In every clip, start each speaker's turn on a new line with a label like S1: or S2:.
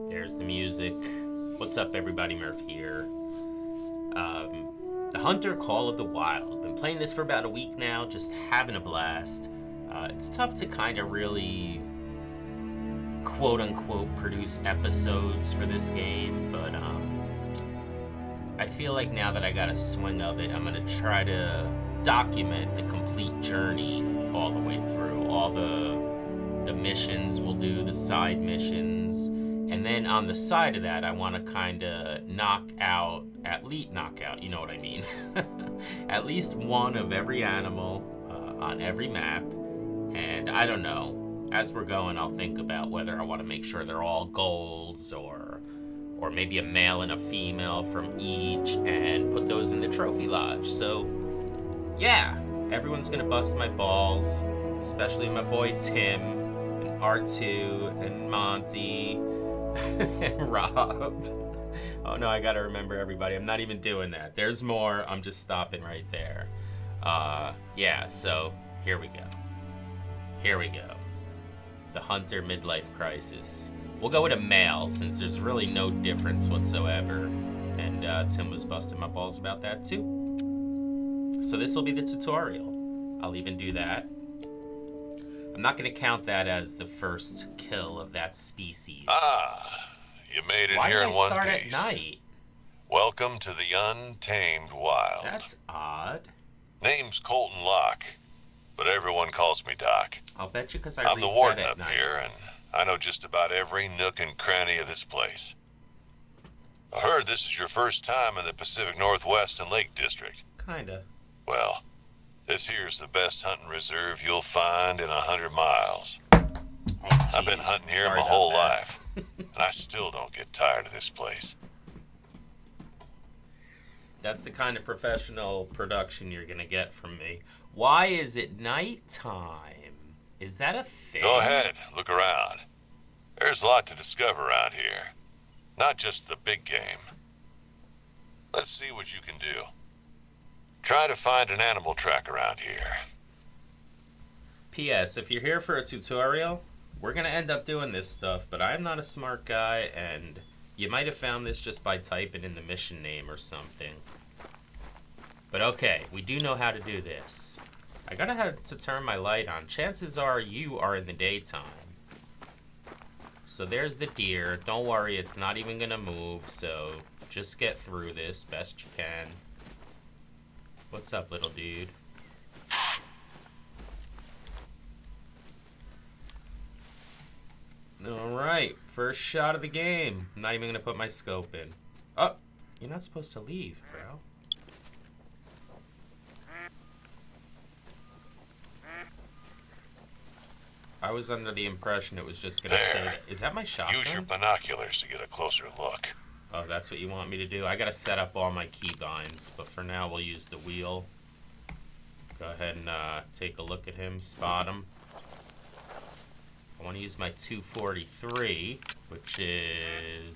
S1: There's the music. What's up, everybody? Murph here. The Hunter Call of the Wild. Been playing this for about a week now, just having a blast. It's tough to kind of really quote-unquote produce episodes for this game, but I feel like now that I got a swing of it, I'm going to try to document the complete journey all the way through. All the missions we'll do, the side missions, and then on the side of that, I want to kind of knock out, you know what I mean, at least one of every animal on every map. And I don't know, as we're going, I'll think about whether I want to make sure they're all golds or maybe a male and a female from each and put those in the trophy lodge. So yeah, everyone's gonna bust my balls, especially my boy Tim and R2 and Monty and Rob. Oh no, I gotta remember everybody. I'm not even doing that. There's more. I'm just stopping right there. Yeah, so here we go. Here we go. The Hunter midlife crisis. We'll go with a male since there's really no difference whatsoever. And Tim was busting my balls about that too. So this will be the tutorial. I'll even do that. I'm not going to count that as the first kill of that species.
S2: Ah, you made it here in one piece.
S1: Why did I start at night?
S2: Welcome to the untamed wild.
S1: That's odd.
S2: Name's Colton Locke, but everyone calls me Doc.
S1: I'll bet you because I
S2: I'm the
S1: reset
S2: warden
S1: at
S2: up
S1: night.
S2: here, and I know just about every nook and cranny of this place. I heard this is your first time in the Pacific Northwest and Lake District.
S1: Kinda.
S2: Well, this here's the best hunting reserve you'll find in 100 miles.
S1: Oh,
S2: I've been
S1: jeez.
S2: hunting here
S1: Sorry
S2: my
S1: about
S2: whole
S1: that.
S2: life, and I still don't get tired of this place.
S1: That's the kind of professional production you're gonna get from me. Why is it nighttime? Is that a thing?
S2: Go ahead, look around. There's a lot to discover around here. Not just the big game. Let's see what you can do. Try to find an animal track around here.
S1: P.S. If you're here for a tutorial, we're gonna end up doing this stuff, but I'm not a smart guy, and you might have found this just by typing in the mission name or something. But okay, we do know how to do this. I gotta have to turn my light on. Chances are you are in the daytime. So there's the deer. Don't worry, it's not even gonna move, so just get through this best you can. What's up, little dude? Alright, first shot of the game. I'm not even gonna put my scope in. Oh, you're not supposed to leave, bro. I was under the impression it was just gonna stay there. Is that my shotgun?
S2: Use your binoculars to get a closer look.
S1: Oh, that's what you want me to do? I gotta set up all my keybinds, but for now we'll use the wheel. Go ahead and take a look at him, spot him. I want to use my 243, which is...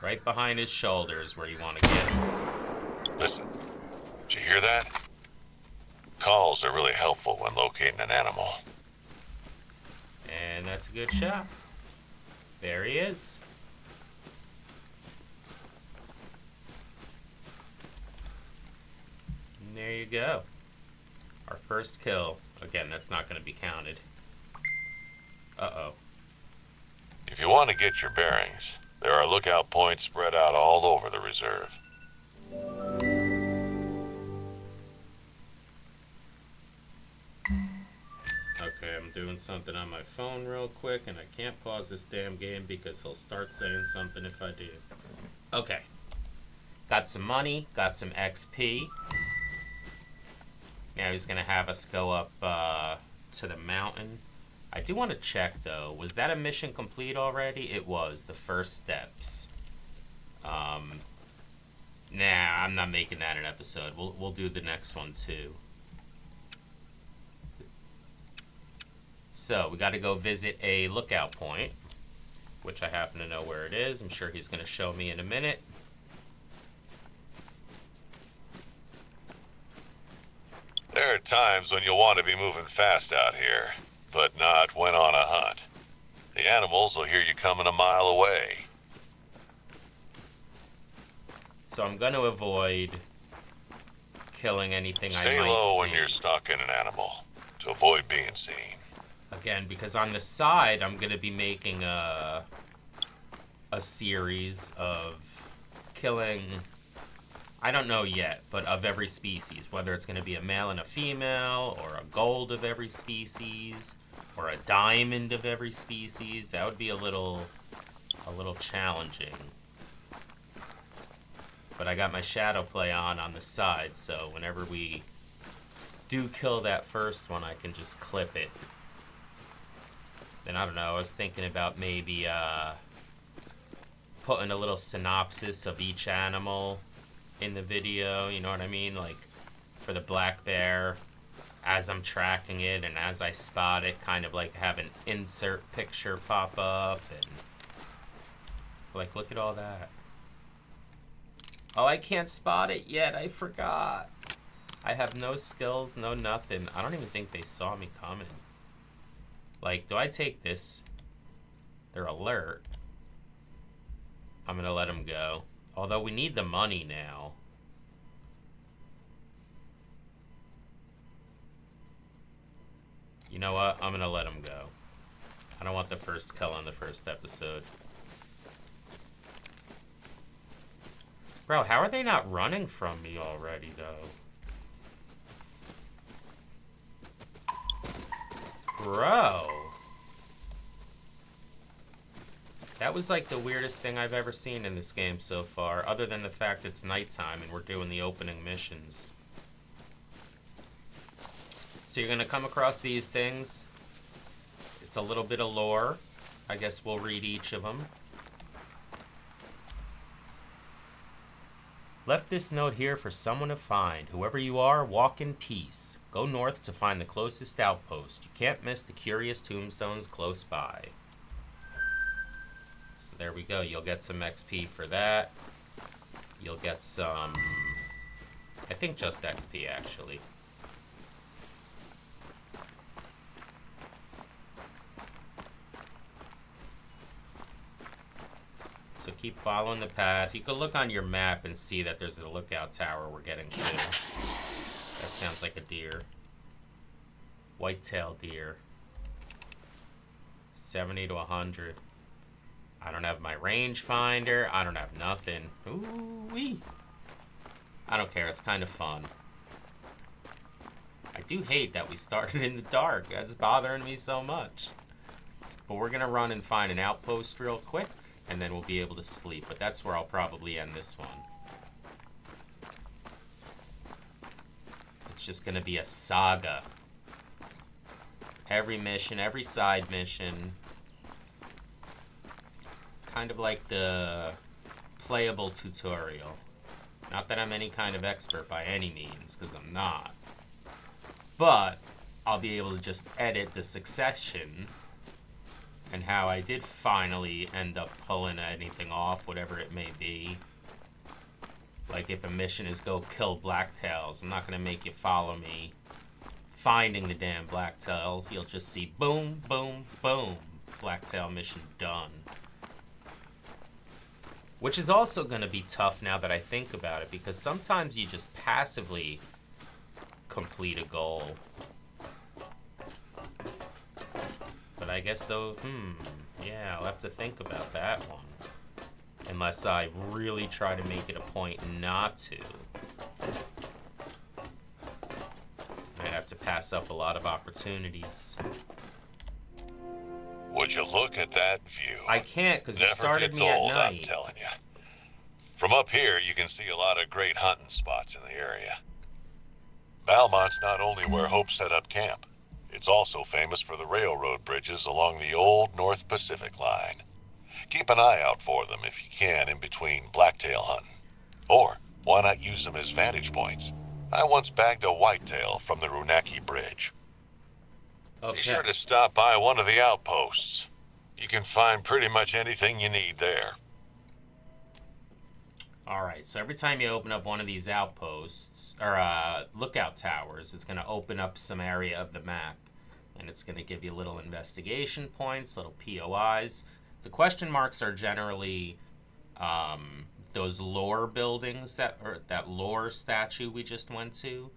S1: right behind his shoulders where you want to get him.
S2: Listen, did you hear that? Calls are really helpful when locating an animal.
S1: And that's a good shot. There he is. And there you go. Our first kill. Again, that's not going to be counted. Uh-oh.
S2: If you want to get your bearings, there are lookout points spread out all over the reserve.
S1: Okay, I'm doing something on my phone real quick, and I can't pause this damn game because he'll start saying something if I do. Okay. Got some money, got some XP. Now he's going to have us go up to the mountain. I do want to check, though. Was that a mission complete already? It was. The first steps. Nah, I'm not making that an episode. We'll do the next one, too. So, we got to go visit a lookout point, which I happen to know where it is. I'm sure he's going to show me in a minute.
S2: There are are times when you'll want to be moving fast out here, but not when on a hunt. The animals will hear you coming a mile away.
S1: So I'm going to avoid killing anything I might see.
S2: Stay low when you're stalking an animal, to avoid being seen.
S1: Again, because on the side, I'm going to be making a series of killing, I don't know yet, but of every species. Whether it's going to be a male and a female, or a gold of every species, or a diamond of every species. That would be a little challenging. But I got my shadow play on the side, so whenever we do kill that first one, I can just clip it. Then, I don't know, I was thinking about maybe putting a little synopsis of each animal in the video, you know what I mean? Like, for the black bear, as I'm tracking it and as I spot it, kind of like have an insert picture pop up, and like, look at all that. Oh, I can't spot it yet, I forgot. I have no skills, no nothing. I don't even think they saw me coming. Like, do I take this? They're alert. I'm gonna let them go. Although we need the money now. You know what? I'm gonna let them go. I don't want the first kill on the first episode. Bro, how are they not running from me already, though? Bro. That was like the weirdest thing I've ever seen in this game so far, other than the fact it's nighttime and we're doing the opening missions. So you're gonna come across these things. It's a little bit of lore. I guess we'll read each of them. Left this note here for someone to find. Whoever you are, walk in peace. Go north to find the closest outpost. You can't miss the curious tombstones close by. So there we go. You'll get some XP for that. You'll get some... I think just XP, actually. So keep following the path. You can look on your map and see that there's a lookout tower we're getting to. That sounds like a deer. White-tailed deer. 70 to 100. I don't have my rangefinder. I don't have nothing. Ooh-wee. I don't care. It's kind of fun. I do hate that we started in the dark. That's bothering me so much. But we're going to run and find an outpost real quick. And then we'll be able to sleep. But that's where I'll probably end this one. It's just going to be a saga. Every mission, every side mission. Kind of like the playable tutorial. Not that I'm any kind of expert by any means, because I'm not. But I'll be able to just edit the succession and how I did finally end up pulling anything off, whatever it may be. Like if a mission is go kill blacktails, I'm not going to make you follow me finding the damn blacktails. You'll just see boom, boom, boom. Blacktail mission done. Which is also going to be tough now that I think about it, because sometimes you just passively complete a goal. But I guess though, yeah, I'll have to think about that one. Unless I really try to make it a point not to. I'd have to pass up a lot of opportunities.
S2: Would you look at that view?
S1: I can't, because it
S2: Never
S1: started
S2: gets
S1: me at
S2: old,
S1: night.
S2: I'm telling you. From up here, you can see a lot of great hunting spots in the area. Valmont's not only where Hope set up camp. It's also famous for the railroad bridges along the old North Pacific line. Keep an eye out for them if you can in between blacktail hunting. Or, why not use them as vantage points? I once bagged a whitetail from the Runaki Bridge.
S1: Okay.
S2: Be sure to stop by one of the outposts. You can find pretty much anything you need there.
S1: Alright, so every time you open up one of these outposts, or lookout towers, it's going to open up some area of the map. And it's going to give you little investigation points, little POIs. The question marks are generally those lore buildings or that lore statue we just went to,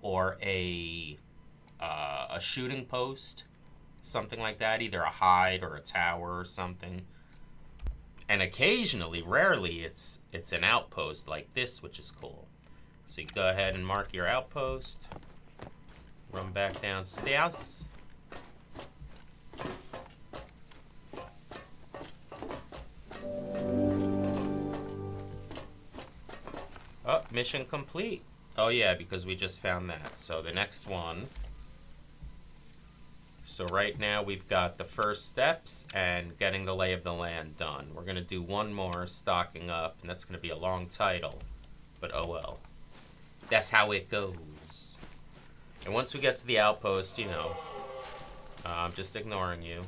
S1: or a shooting post, something like that, either a hide or a tower or something. And occasionally, rarely, it's an outpost like this, which is cool. So you go ahead and mark your outpost. Run back downstairs. Oh, mission complete. Oh yeah, because we just found that. So the next one. So right now we've got the first steps and getting the lay of the land done. We're going to do one more, stocking up, and that's going to be a long title. But oh well. That's how it goes. And once we get to the outpost, you know, I'm just ignoring you.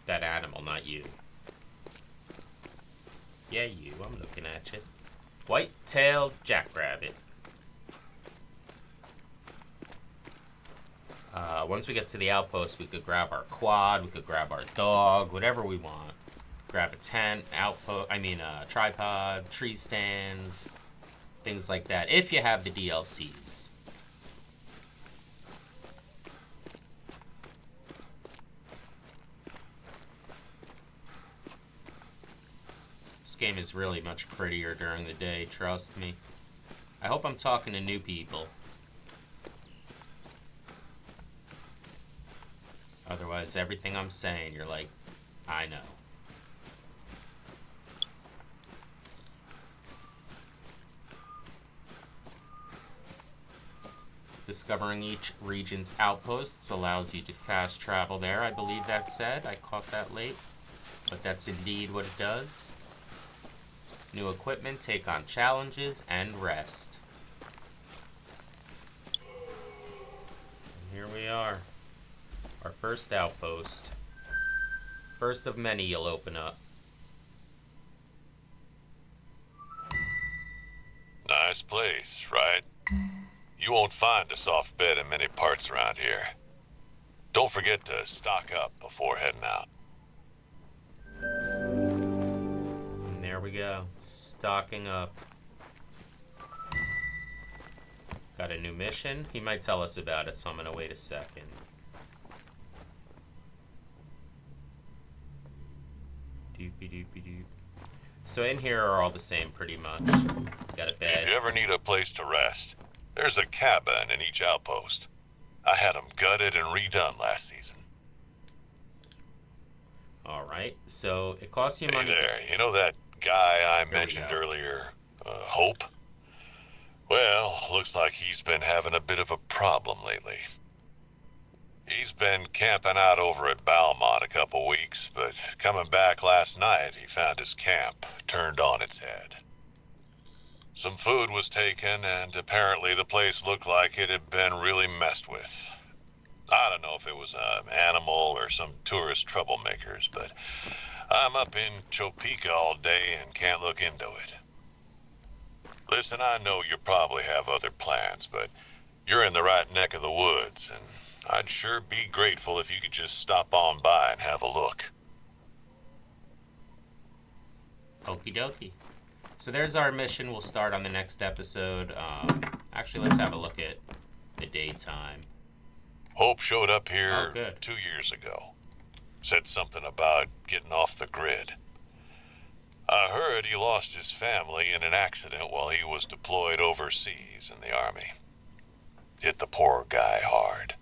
S1: That animal, not you. Yeah, you. I'm looking at you. White-tailed jackrabbit. Once we get to the outpost, we could grab our quad, we could grab our dog, whatever we want. Grab a tent, tripod, tree stands, things like that, if you have the DLCs. This game is really much prettier during the day, trust me. I hope I'm talking to new people. Otherwise, everything I'm saying, you're like, I know. Discovering each region's outposts allows you to fast travel there. I believe that said. I caught that late. But that's indeed what it does. New equipment, take on challenges, and rest. And here we are. Our first outpost. First of many you'll open up.
S2: Nice place, right? You won't find a soft bed in many parts around here. Don't forget to stock up before heading out.
S1: And there we go. Stocking up. Got a new mission. He might tell us about it, so I'm gonna wait a second. Doopy-doopy-doop. So in here are all the same, pretty much. Got a bed.
S2: If you ever need a place to rest, there's a cabin in each outpost. I had them gutted and redone last season.
S1: Alright, so it costs you money.
S2: Hey there, you know that guy I mentioned earlier, Hope? Well, looks like he's been having a bit of a problem lately. He's been camping out over at Balmont a couple weeks, but coming back last night, he found his camp turned on its head. Some food was taken, and apparently the place looked like it had been really messed with. I don't know if it was an animal or some tourist troublemakers, but I'm up in Topeka all day and can't look into it. Listen, I know you probably have other plans, but you're in the right neck of the woods, and I'd sure be grateful if you could just stop on by and have a look.
S1: Okie dokie. So there's our mission. We'll start on the next episode. Actually, let's have a look at the daytime.
S2: Hope showed up here
S1: 2
S2: years ago. Said something about getting off the grid. I heard he lost his family in an accident while he was deployed overseas in the Army. Hit the poor guy hard.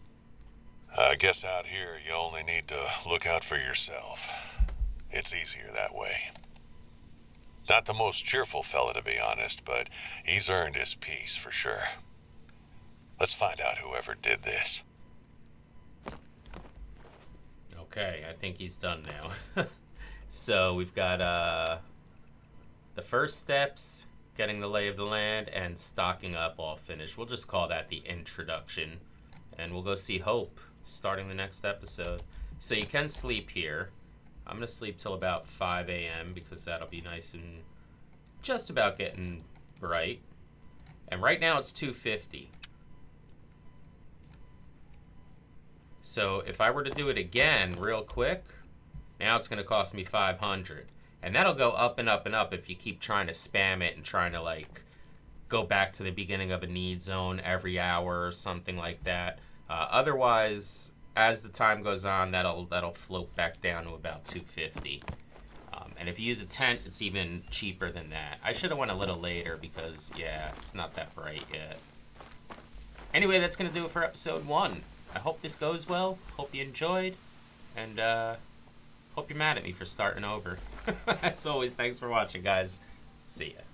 S2: I guess out here you only need to look out for yourself. It's easier that way. Not the most cheerful fella, to be honest, but he's earned his peace for sure. Let's find out whoever did this.
S1: Okay, I think he's done now. So we've got the first steps, getting the lay of the land, and stocking up all finished. We'll just call that the introduction. And we'll go see Hope starting the next episode. So you can sleep here. I'm going to sleep till about 5 a.m. because that'll be nice and just about getting bright. And right now it's 2:50. So if I were to do it again real quick, now it's going to cost me 500. And that'll go up and up and up if you keep trying to spam it and trying to like go back to the beginning of a need zone every hour or something like that. Otherwise, as the time goes on, that'll float back down to about 250. And if you use a tent, it's even cheaper than that. I should have went a little later because, yeah, it's not that bright yet. Anyway, that's going to do it for episode 1. I hope this goes well. Hope you enjoyed. And hope you're mad at me for starting over. As always, thanks for watching, guys. See ya.